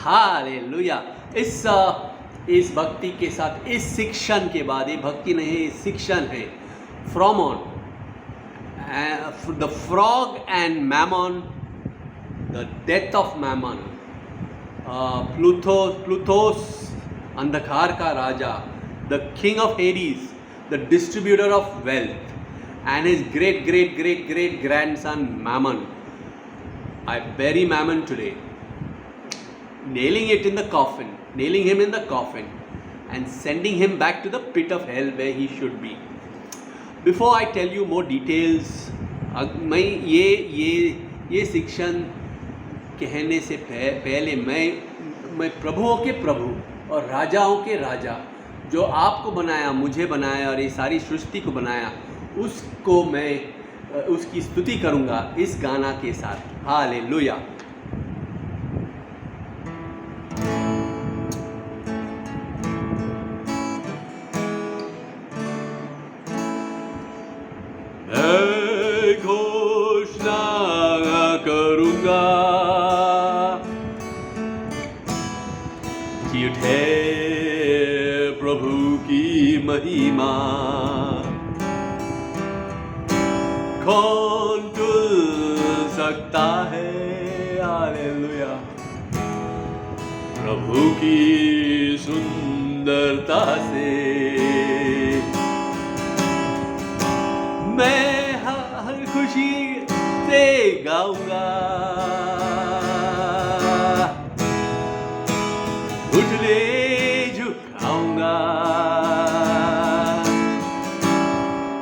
Hallelujah. इस भक्ति के साथ, इस शिक्षण के बाद, ये भक्ति नहीं है, शिक्षण है। From on the frog and Mammon, the death of Mammon, Plutus अंधकार का राजा, the king of Hades, the distributor of wealth, and his great grandson Mammon. I bury Mammon today, nailing him in the coffin and sending him back to the pit of hell where he should be. Before I tell you more details, मैं ये शिक्षण कहने से पहले मैं प्रभुओं के प्रभु और राजाओं के राजा, जो आपको बनाया, मुझे बनाया और ये सारी सृष्टि को बनाया, उसको मैं उसकी स्तुति करूंगा इस गाना के साथ। हालेलुया। मैं घोषणा करूंगा कि उठे प्रभु की महिमा, कौन तुल सकता है। हालेलुया। प्रभु की सुंदरता से मैं हर खुशी से गाऊंगा, घुटने झुकाऊंगा,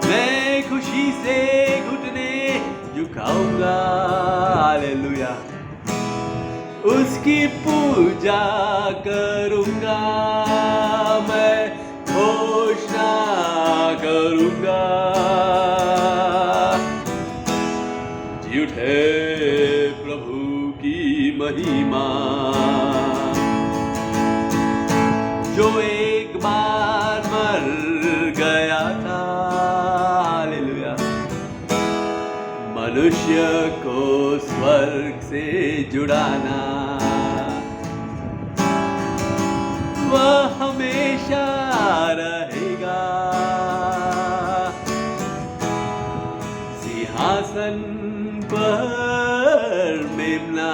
मैं खुशी से झुकाऊंगा। हालेलुया। उसकी पूजा करूंगा, मैं घोषणा करूंगा, जी उठे प्रभु की महिमा, जो एक बार मर गया था। मनुष्य को स्वर्ग से जुड़ाना, वह हमेशा रहेगा सिंहासन पर मेमना।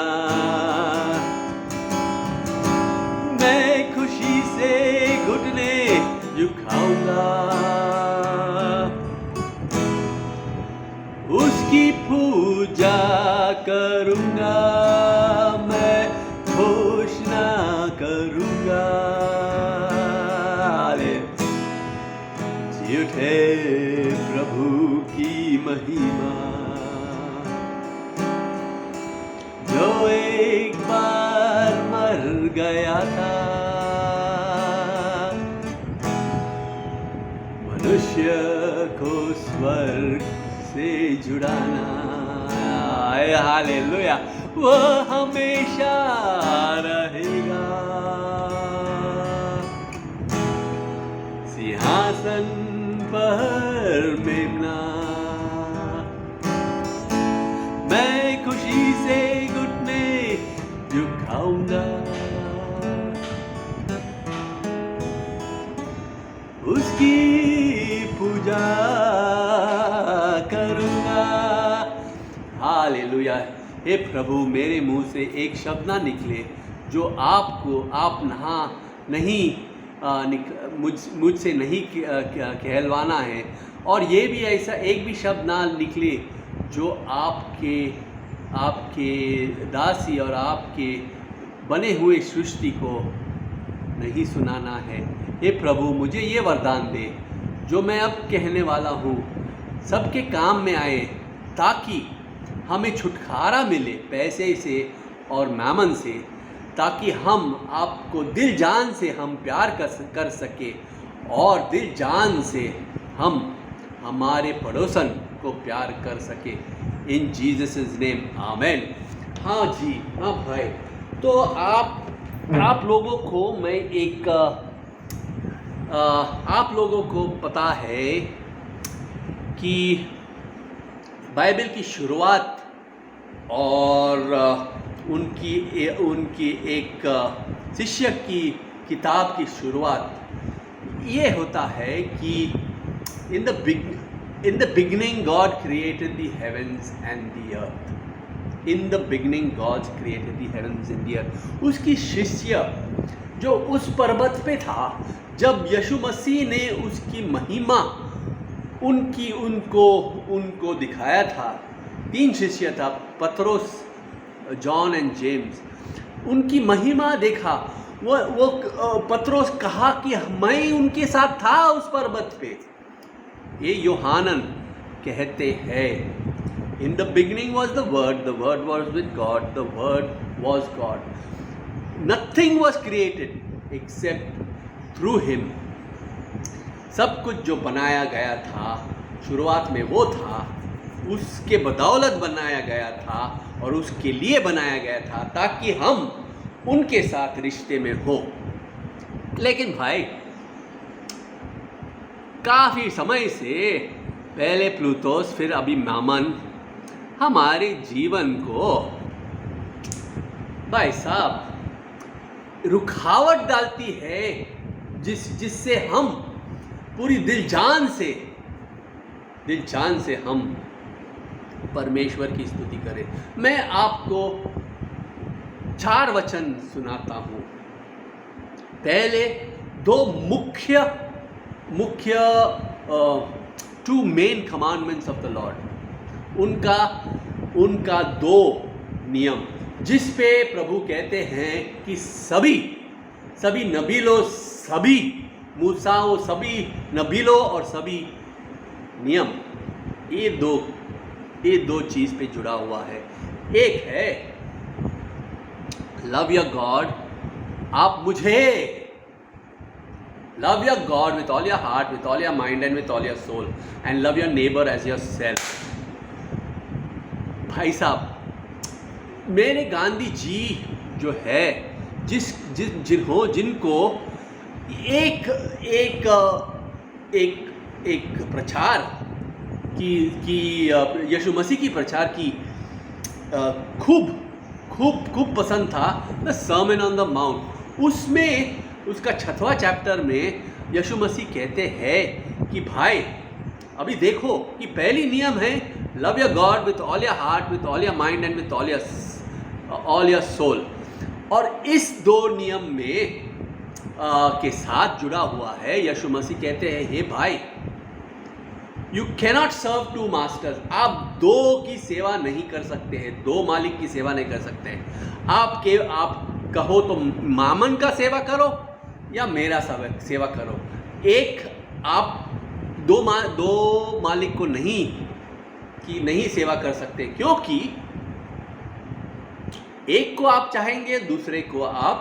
मैं खुशी से घुटने झुकाऊंगा, उसकी पूजा करूंगा, मैं घोषणा करूंगा। जी उठे प्रभु की महिमा, जो एक बार मर गया था, मनुष्य को स्वर्ग से जुड़ाना। हालेलुया। वह हमेशा रहेगा सिंहासन पर मेमना। मैं खुशी से घुटने झुकाऊंगा, उसकी पूजा करूंगा। हालेलुया। हे प्रभु, मेरे मुंह से एक शब्द ना निकले जो आप नहीं मुझसे नहीं कहलवाना है, और ये भी ऐसा एक भी शब्द ना निकले जो आपके दासी और आपके बने हुए सृष्टि को नहीं सुनाना है। हे प्रभु, मुझे ये वरदान दे जो मैं अब कहने वाला हूँ सबके काम में आए, ताकि हमें छुटकारा मिले पैसे से और मैमन से, ताकि हम आपको दिल जान से हम प्यार कर सके, और दिल जान से हम हमारे पड़ोसन को प्यार कर सके। इन जीसस नेम, आमेन। हाँ जी, हाँ भाई। तो आप लोगों को मैं एक आप लोगों को पता है कि बाइबल की शुरुआत और उनकी एक शिष्य की किताब की शुरुआत ये होता है कि in the beginning God created the heavens and the earth. In the beginning God created the heavens and the earth. उसकी शिष्य जो उस पर्वत पे था, जब यीशु मसीह ने उसकी महिमा उनको दिखाया था, 3 शिष्य था, पतरस, जॉन एंड जेम्स, उनकी महिमा देखा। वो पतरस कहा कि मैं उनके साथ था उस पर्वत पे। ये यूहन्ना कहते हैं, इन the beginning was the word was with God, the word was God, nothing was created accept through him. सब कुछ जो बनाया गया था शुरुआत में वो था, उसके बदौलत बनाया गया था और उसके लिए बनाया गया था ताकि हम उनके साथ रिश्ते में हो। लेकिन भाई काफ़ी समय से, पहले प्लूतोस फिर अभी मामन, हमारे जीवन को भाई साहब रुकावट डालती है, जिससे हम पूरी दिल जान से हम परमेश्वर की स्तुति करें। मैं आपको 4 वचन सुनाता हूँ। पहले 2 मुख्य 2 main commandments of the Lord, उनका 2 नियम, जिस पे प्रभु कहते हैं कि सभी नबीलों, सभी मूसाओं, सभी नबीलों और सभी नियम, ये दो चीज़ पे जुड़ा हुआ है। एक है लव योर गॉड, आप मुझे love your God with all your heart, with all your mind and with all your soul, and love your neighbour as yourself. भाई साहब, मेरे गांधी जी जो है, जिनको एक प्रचार की यीशु मसीह की प्रचार की खूब पसंद था, the sermon on the mount. उसमें उसका 6वां चैप्टर में यीशु मसीह कहते हैं कि भाई अभी देखो कि पहली नियम है love your God with all your heart, with all your mind and with all your soul, और इस 2 नियम में के साथ जुड़ा हुआ है। यीशु मसीह कहते हैं, हे भाई, यू कैनॉट सर्व 2 मास्टर्स। आप 2 की सेवा नहीं कर सकते हैं, 2 मालिक की सेवा नहीं कर सकते हैं। आप कहो तो मामन का सेवा करो या मेरा सेवा करो। आप 2 मालिक को नहीं सेवा कर सकते, क्योंकि एक को आप चाहेंगे, दूसरे को आप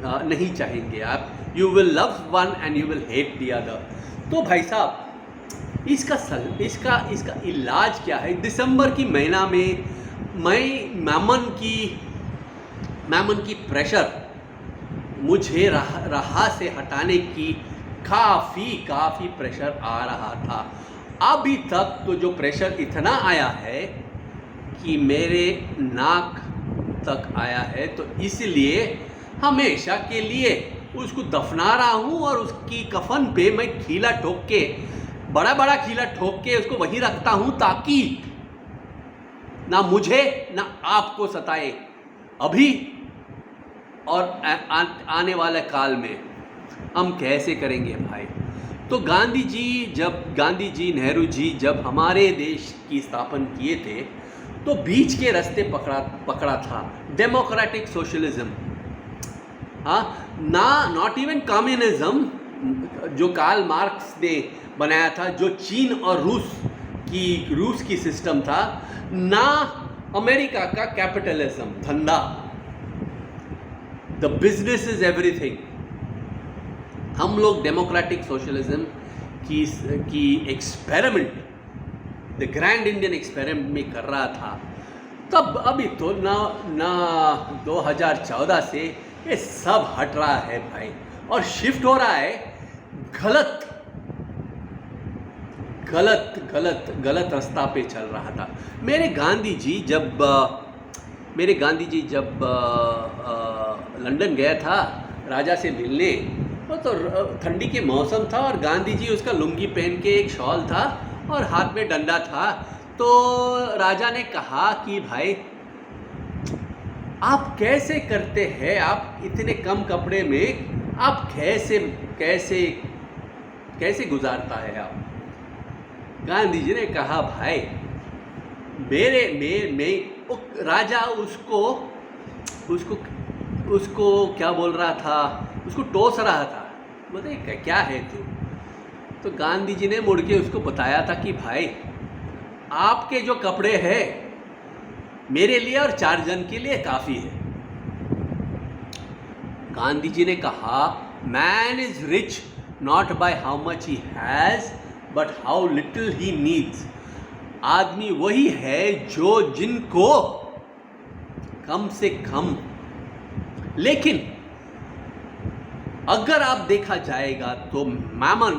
नहीं चाहेंगे। आप you will love one and you will hate the other. तो भाई साहब, इसका इलाज क्या है? दिसंबर की महीना में मैं मैमन की प्रेशर मुझे राह से हटाने की काफ़ी प्रेशर आ रहा था। अभी तक तो जो प्रेशर इतना आया है कि मेरे नाक तक आया है, तो इसलिए हमेशा के लिए उसको दफना रहा हूँ और उसकी कफन पे मैं खीला ठोक के, बड़ा खीला ठोक के उसको वहीं रखता हूँ, ताकि ना मुझे ना आपको सताए अभी और आने वाले काल में। हम कैसे करेंगे भाई? तो गांधी जी, नेहरू जी जब हमारे देश की स्थापना किए थे, तो बीच के रास्ते पकड़ा था democratic socialism, not even communism जो कार्ल मार्क्स ने बनाया था, जो चीन और रूस की सिस्टम था, ना अमेरिका का कैपिटलिज्म, धंधा, द बिजनेस इज एवरीथिंग। हम लोग डेमोक्रेटिक सोशलिज्म की experiment, the grand Indian experiment में कर रहा था। तब अभी तो ना 2014 से ये सब हट रहा है भाई, और शिफ्ट हो रहा है गलत रास्ता पे चल रहा था। मेरे गांधी जी जब मेरे गांधी जी जब लंदन गया था राजा से मिलने, वो तो ठंडी के मौसम था और गांधी जी उसका लुंगी पहन के एक शॉल था और हाथ में डंडा था। तो राजा ने कहा कि भाई आप कैसे करते हैं, आप इतने कम कपड़े में आप कैसे कैसे कैसे गुजारता है आप। गांधी जी ने कहा भाई राजा उसको उसको उसको क्या बोल रहा था, उसको टोस रहा था, बोले क्या है तू। तो गांधी जी ने मुड़ के उसको बताया था कि भाई आपके जो कपड़े हैं मेरे लिए और 4 जन के लिए काफ़ी है। गांधी जी ने कहा man is rich not by how much he has but how little he needs. आदमी वही है जो जिनको कम से कम, लेकिन अगर आप देखा जाएगा तो मैमन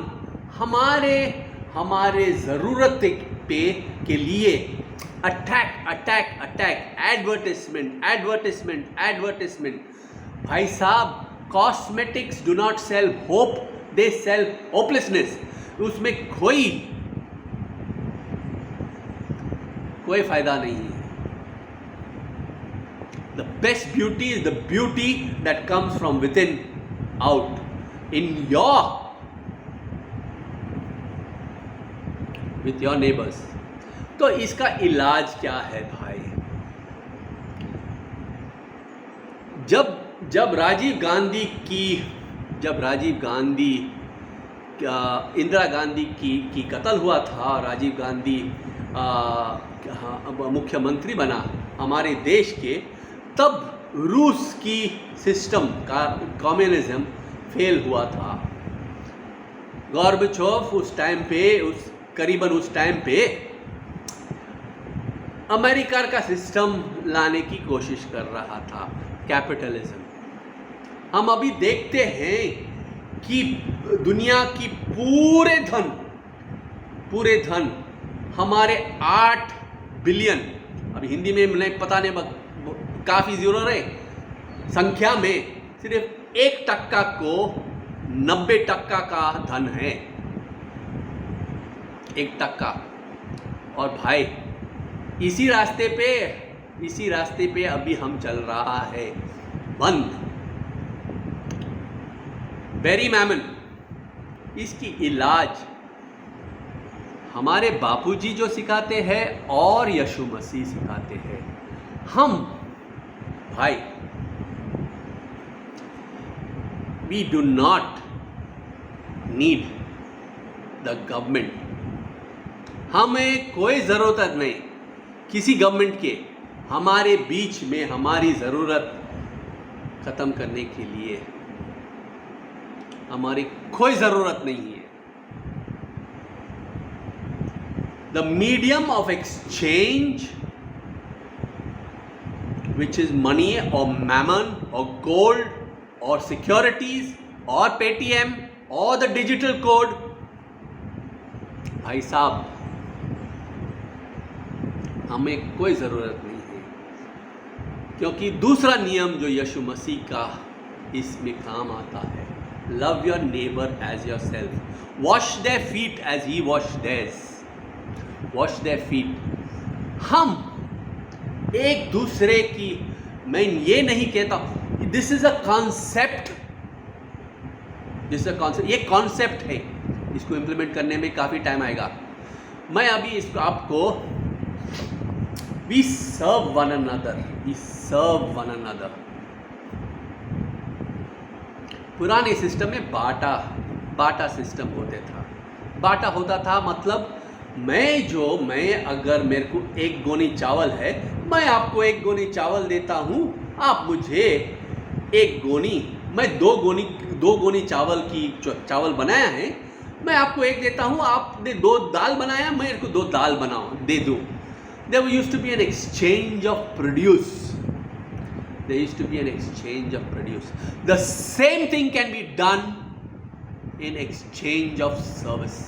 हमारे ज़रूरत पे के लिए attack attack attack, advertisement advertisement advertisement. भाई साहब cosmetics do not sell hope, they sell hopelessness. उसमें कोई फायदा नहीं है। The best beauty is the beauty that comes from within out in your with your neighbours. तो इसका इलाज क्या है भाई? जब राजीव गांधी इंदिरा गांधी की कत्ल हुआ था, राजीव गांधी मुख्यमंत्री बना हमारे देश के, तब रूस की सिस्टम का कम्युनिज्म फेल हुआ था। गोर्बाचोव उस टाइम पे अमेरिका का सिस्टम लाने की कोशिश कर रहा था, कैपिटलिज्म। हम अभी देखते हैं कि दुनिया की पूरे धन हमारे 8 बिलियन, अभी हिंदी में नहीं पता नहीं, काफ़ी ज़ीरो रहे संख्या में, सिर्फ 1% को 90% का धन है, 1%। और भाई इसी रास्ते पे अभी हम चल रहा है बंद। बेरी मैमन, इसकी इलाज हमारे बापूजी जो सिखाते हैं और यीशु मसीह सिखाते हैं। हम भाई we do not need the government. हमें कोई ज़रूरत नहीं किसी गवर्नमेंट के हमारे बीच में हमारी ज़रूरत ख़त्म करने के लिए। हमारी कोई ज़रूरत नहीं है। The medium of exchange which is money or mammon or gold or securities or Paytm or the digital code, भाई साहब हमें कोई ज़रूरत नहीं है, क्योंकि दूसरा नियम जो यीशु मसीह का इसमें काम आता है, love your neighbour as yourself, wash their feet as he wash theirs, wash their feet. हम एक दूसरे की, मैं ये नहीं कहता, दिस इज अ कॉन्सेप्ट, ये कॉन्सेप्ट है, इसको इम्प्लीमेंट करने में काफ़ी टाइम आएगा। मैं अभी इसको आपको वी सर्व वन अनदर। पुराने सिस्टम में बाटा सिस्टम होता था, मतलब मैं अगर मेरे को 1 गोनी चावल है, मैं आपको 1 गोनी चावल देता हूँ, आप मुझे 1 गोनी, मैं 2 गोनी चावल बनाया है, मैं आपको 1 देता हूँ, आपने 2 दाल बनाया, मैं मेरे को 2 दाल दे दूँ। There used to be an exchange of produce. The same thing can be done in exchange of service.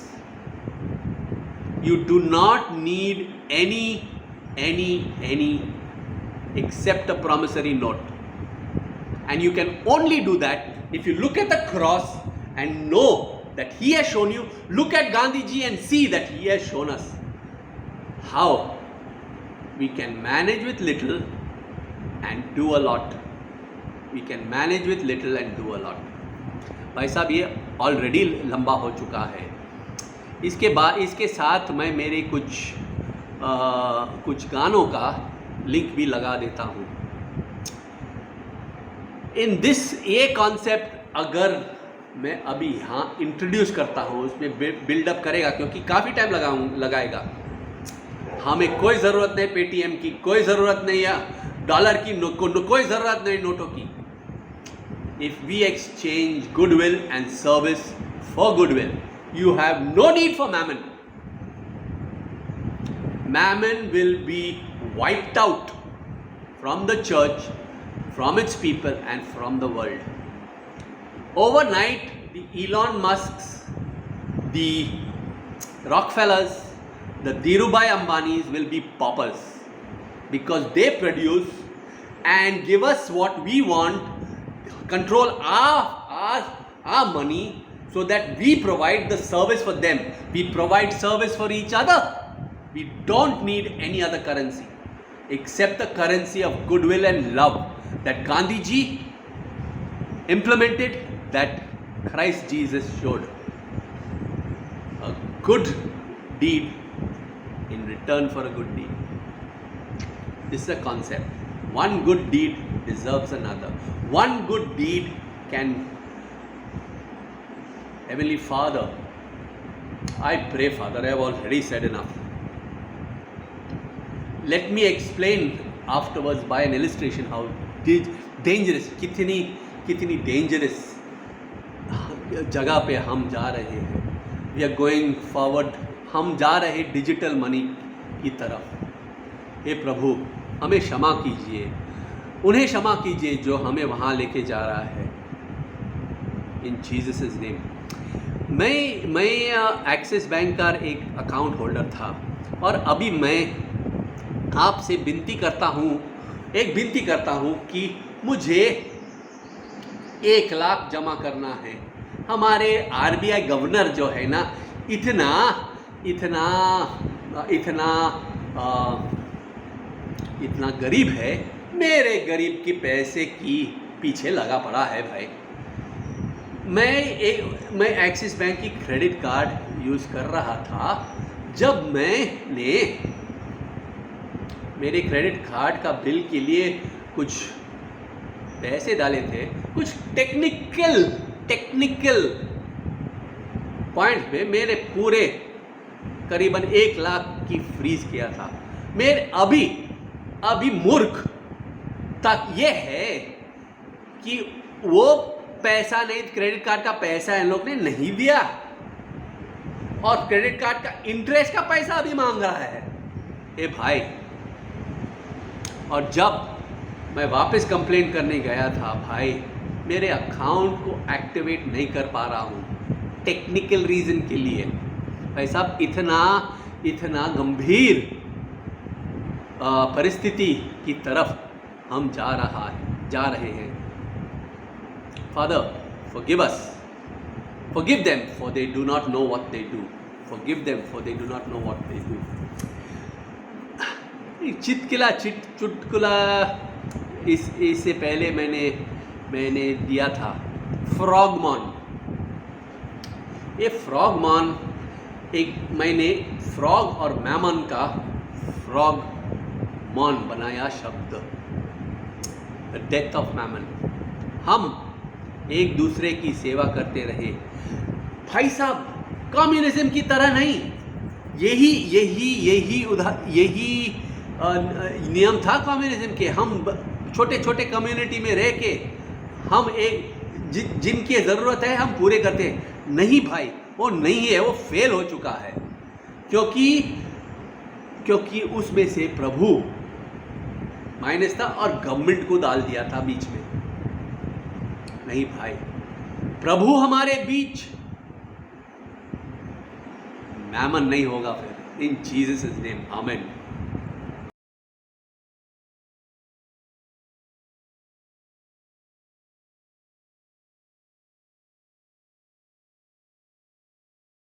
You do not need any accept a promissory note. And you can only do that if you look at the cross and know that he has shown you. Look at Gandhiji and see that he has shown us how we can manage with little and do a lot. We can manage with little and do a lot. भाई साहब ये already लंबा हो चुका है. इसके साथ मैं मेरे कुछ गानों का लिंक भी लगा देता हूँ. इन दिस ये कॉन्सेप्ट अगर मैं अभी यहाँ इंट्रोड्यूस करता हूँ, उसमें बिल्डअप करेगा क्योंकि काफ़ी टाइम लगाएगा. हमें कोई ज़रूरत नहीं पेटीएम की, कोई ज़रूरत नहीं या डॉलर की, कोई ज़रूरत नहीं नोटों की. If we exchange goodwill and service for goodwill, you have no need for mammon. Mammon will be wiped out from the church, from its people and from the world. Overnight, the Elon Musks, the Rockefellers, the Dhirubhai Ambanis will be paupers because they produce and give us what we want, control our money so that we provide the service for them. We provide service for each other. We don't need any other currency except the currency of goodwill and love that Gandhiji implemented, that Christ Jesus showed. A good deed in return for a good deed. This is the concept. One good deed deserves another. One good deed can. Heavenly Father, I pray, Father, I have already said enough. Let me explain afterwards by an illustration how dangerous, कितनी dangerous जगह पे हम जा रहे हैं. We are going forward. हम जा रहे हैं डिजिटल मनी की तरफ. हे प्रभु, हमें क्षमा कीजिए, उन्हें क्षमा कीजिए जो हमें वहाँ लेके जा रहा है. इन जीसस नेम. मैं एक्सिस बैंक का एक अकाउंट होल्डर था और अभी मैं आपसे विनती करता हूँ कि मुझे 1 लाख जमा करना है. हमारे आरबीआई गवर्नर जो है ना, इतना गरीब है, मेरे गरीब के पैसे की पीछे लगा पड़ा है भाई. मैं एक्सिस बैंक की क्रेडिट कार्ड यूज़ कर रहा था. जब मैंने मेरे क्रेडिट कार्ड का बिल के लिए कुछ पैसे डाले थे, कुछ टेक्निकल पॉइंट पे मेरे पूरे करीबन 1 लाख की फ्रीज किया था. मेरे अभी मूर्ख तक ये है कि वो पैसा नहीं, क्रेडिट कार्ड का पैसा इन लोग ने नहीं दिया और क्रेडिट कार्ड का इंटरेस्ट का पैसा अभी मांग रहा है. ए भाई, और जब मैं वापस कंप्लेंट करने गया था, भाई मेरे अकाउंट को एक्टिवेट नहीं कर पा रहा हूँ टेक्निकल रीज़न के लिए. भाई साहब, इतना गंभीर परिस्थिति की तरफ हम जा रहे हैं. Father, forgive us. Forgive them, for they do not know what they do. Forgive them, for they do not know what they do. चुटकुला इससे पहले मैंने दिया था फ्रॉगमॉन. ये फ्रॉगमॉन मैंने फ्रॉग और मैमन का फ्रॉगमॉन बनाया शब्द. The death of Mammon. हम एक दूसरे की सेवा करते रहे. भाई साहब, कम्युनिज्म की तरह नहीं. यही नियम था कम्युनिज्म के. हम छोटे कम्युनिटी में रह के हम जिनकी ज़रूरत है हम पूरे करते हैं. नहीं भाई, वो नहीं है, वो फेल हो चुका है. क्योंकि उसमें से प्रभु माइनस था और गवर्नमेंट को डाल दिया था बीच में. नहीं भाई, प्रभु हमारे बीच, मैमन नहीं होगा फिर. इन जीसस नेम, आमेन.